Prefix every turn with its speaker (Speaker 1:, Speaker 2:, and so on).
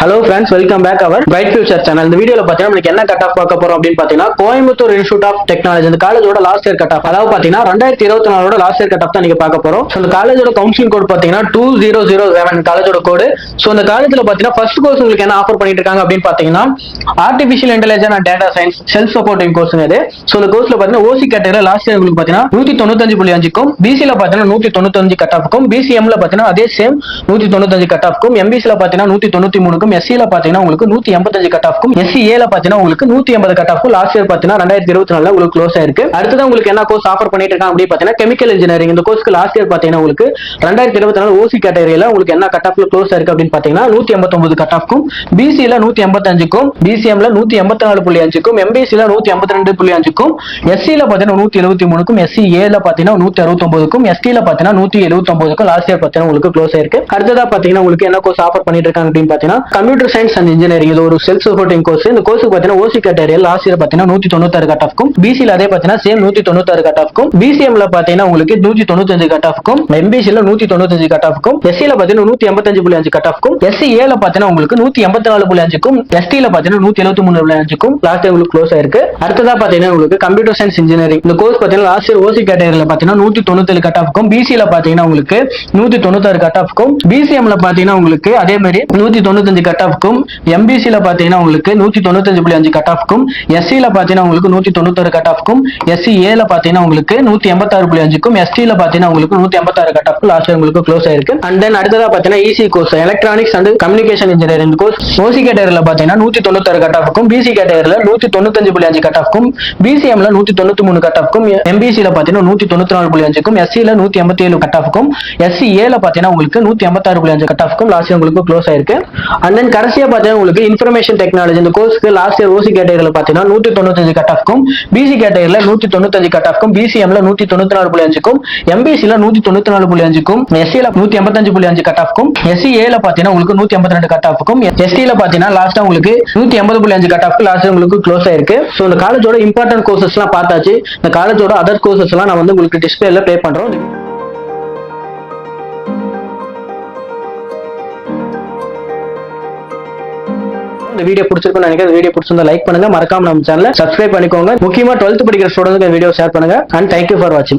Speaker 1: Hello friends, welcome back அவர் bright future channel. இந்த வீடியோல பாத்தீங்கன்னா நமக்கு என்ன கட் ஆஃப் பார்க்க போறோம் அப்படின்னு பாத்தீங்கன்னா, கோயம்புத்தூர் இன்ஸ்டியூட் ஆஃப் டெக்னாலஜி இந்த காலேஜோட லாஸ்ட் இயர் கட் ஆஃப், அதாவது பாத்தீங்கன்னா 2024 லாஸ்ட் இயர் கட் ஆஃப் தான் நீங்க பார்க்க போறோம். இந்த காலேஜோட கவுன்சிலிங் கோட் பாத்தீங்கன்னா 2007 காலேஜோட கோடு. சோ இந்த காலேஜ்ல பாத்தீங்கன்னா ஃபர்ஸ்ட் கோர்ஸ் உங்களுக்கு என்ன ஆஃபர் பண்ணிட்டு இருக்காங்க அப்படின்னு பாத்தீங்கன்னா, artificial intelligence and data science self supporting course இது. சோ இந்த கோர்ஸ்ல பாத்தீங்கன்னா ஓசி கேட்டகரியில லாஸ்ட் இயர் உங்களுக்கு பாத்தீங்கன்னா 195.5க்கும், பிசில பாத்தீங்கன்னா 195 கட் ஆஃப்க்கும், பிசிஎம்ல பாத்தீங்கன்னா அதே சேம் 195 கட் ஆஃப்க்கும், எம்பிசில பாத்தீங்கன்னா 193க்கும், எஸ்சில பாத்தீங்கன்னா உங்களுக்கு 185 கட் ஆஃப்க்கும், எஸ்சிஏல பாத்தீங்கன்னா உங்களுக்கு 180 கட் ஆஃப்க்கும் லாஸ்ட் இயர் பாத்தீங்கன்னா 2024 உங்களுக்கு க்ளோஸ் ஆயிருக்கு. அடுத்தது உங்களுக்கு என்ன கோர்ஸ் ஆஃபர் பண்ணிட்டு இருக்காங்க அப்படின்னு பாத்தீங்கன்னா கெமிக்கல் இன்ஜினியரிங். இந்த கோர்ஸ்க்கு லாஸ்ட் இயர் பாத்தீங்கன்னா உங்களுக்கு 2024 ஓசி கேட்டகரியில உங்களுக்கு என்ன கட் ஆஃப்ல க்ளோஸ் ஆயிருக்கு அப்படின்னு பாத்தீங்கன்னா 189 கட் ஆஃப்க்கும், பிசில 185க்கும், பிசிஎம்ல 184.5க்கும், எம்பிசில 152.5க்கும், எஸ்சில பாத்தீங்கன்னா 173க்கும், எஸ்சிஏல பாத்தீங்கன்னா 169க்கும், எஸ்டில பாத்தீங்கன்னா 179க்கும் லாஸ்ட் இயர் பாத்தீங்கன்னா உங்களுக்கு க்ளோஸ் ஆயிருக்கு. அடுத்ததா பாத்தீங்கன்னா உங்களுக்கு என்ன கோர்ஸ் ஆஃபர் பண்ணிட்டு இருக்காங்க அப்படின்னு பாத்தீங்கன்னா கம்ப்யூட்டர் சயின்ஸ் அண்ட் இன்ஜினியரிங். இது ஒரு செல்ஃப் சப்போர்ட்டிங் கோர்ஸ். இந்த கோர்ஸ்க்கு பாத்தீங்கன்னா ஓசி கேட்டகரியில லாஸ்ட் இயர் பாத்தீங்கன்னா 196 கட் ஆஃப்க்கும், பிசில அதே பாத்தீங்கன்னா சேம் 196 கட் ஆஃப்க்கும், பிசிஎம்ல பாத்தீங்கன்னா உங்களுக்கு 195 கட் ஆஃப்க்கும், எம்பிசில 195 கட் ஆஃப்க்கும், எஸ்சில பாத்தீங்கன்னா 185.5 கட் ஆஃப்க்கும், எஸ்சிஏல பாத்தீங்கன்னா உங்களுக்கு 184.5க்கும், எஸ்டில பாத்தீங்கன்னா 173.5க்கும் லாஸ்ட் இயர் உங்களுக்கு க்ளோஸ் ஆயிருக்கு. அடுத்ததா பாத்தீங்கன்னா உங்களுக்கு கம்ப்யூட்டர் சயின்ஸ் இன்ஜினியரிங். இந்த கோர்ஸ் பாத்தீங்கன்னா லாஸ்ட் இயர் ஓசி கேட்டகரியில பாத்தீங்கன்னா 197 கட் ஆஃப்க்கும், பிசில பாத்தீங்கன்னா உங்களுக்கு 196 கட் ஆஃப்க்கும், பிசிஎம்ல பாத்தீங்கன்னா உங்களுக்கு அதே மாதிரி 195 கட் ஆஃப்க்கும், எம்பிசில பாத்தீங்கன்னா உங்களுக்கு 195.5 கட் ஆஃப்க்கும், எஸ்சில பாத்தீங்கன்னா உங்களுக்கு 196 கட் ஆஃப்க்கும், எஸ்சிஏல பாத்தீங்கன்னா உங்களுக்கு 186.5க்கும், எஸ்டில பாத்தீங்கன்னா உங்களுக்கு 186 கட் ஆஃப்க்கும் லாஸ்ட் இயர் உங்களுக்கு க்ளோஸ் ஆயிருக்கு. அண்ட் தென் அடுத்ததா பாத்தீங்கன்னா EC course electronics and communication engineering course OC கேட்டகரியில பாத்தீங்கன்னா 196 கட் ஆஃப்க்கும், பிசி கேட்டகரியில 195.5 கட் ஆஃப்க்கும், பிசிஎம்ல 193 கட் ஆஃப்க்கும், எம்பிசில பாத்தீங்கன்னா 194.5க்கும், எஸ்சில 187 கட் ஆஃப்க்கும், எஸ்சிஏல பாத்தீங்கன்னா உங்களுக்கு 186.5 கட் ஆஃப்க்கும் லாஸ்ட் இயர் உங்களுக்கு க்ளோஸ் ஆயிருக்கு. அண்ட் தென் கடைசியா பாத்தீங்கன்னா உங்களுக்கு இன்ஃபர்மேஷன் டெக்னாலஜி இந்த கோர்ஸ்க்கு லாஸ்ட் இயர் ஓசி கேட்டகரியில பாத்தீங்கன்னா 195 கட் ஆஃப்க்கும், பிசி கேட்டகரியில 195 கட் ஆஃப்க்கும், பிசிஎம்ல 194.5க்கும், எம்பிசில 194.5க்கும், எஸ்சில 185.5 கட் ஆஃப்க்கும், எஸ்சிஏல பாத்தீங்கன்னா உங்களுக்கு 182 கட் ஆஃப்க்கும், எஸ்டில பாத்தீங்கன்னா லாஸ்டா உங்களுக்கு 180.5 கட் ஆஃப்க்கு லாஸ்ட் உங்களுக்கு க்ளோஸ் ஆயிருக்கு. சோ இந்த காலேஜோட இம்பார்ட்டன்ட் கோர்சஸ் எல்லாம் பார்த்தாச்சு. இந்த காலேஜோட அதர் கோர்சஸ் எல்லாம் நான் வந்து உங்களுக்கு டிஸ்பிளேல ப்ளே பண்றோம். இந்த வீடியோ பிடிச்சிருக்குன்னு நினைக்கிறேன். வீடியோ பிடிச்சிருந்தா லைக் பண்ணுங்க, மறக்காம நம்ம சேனலை சப்ஸ்கிரைப் பண்ணிக்கோங்க. முக்கியமா 12th படிக்கிற ஸ்டூடெண்ட்ஸ்க்கு வீடியோ ஷேர் பண்ணுங்க. அண்ட் தேங்க்யூ ஃபார் வாட்சிங்.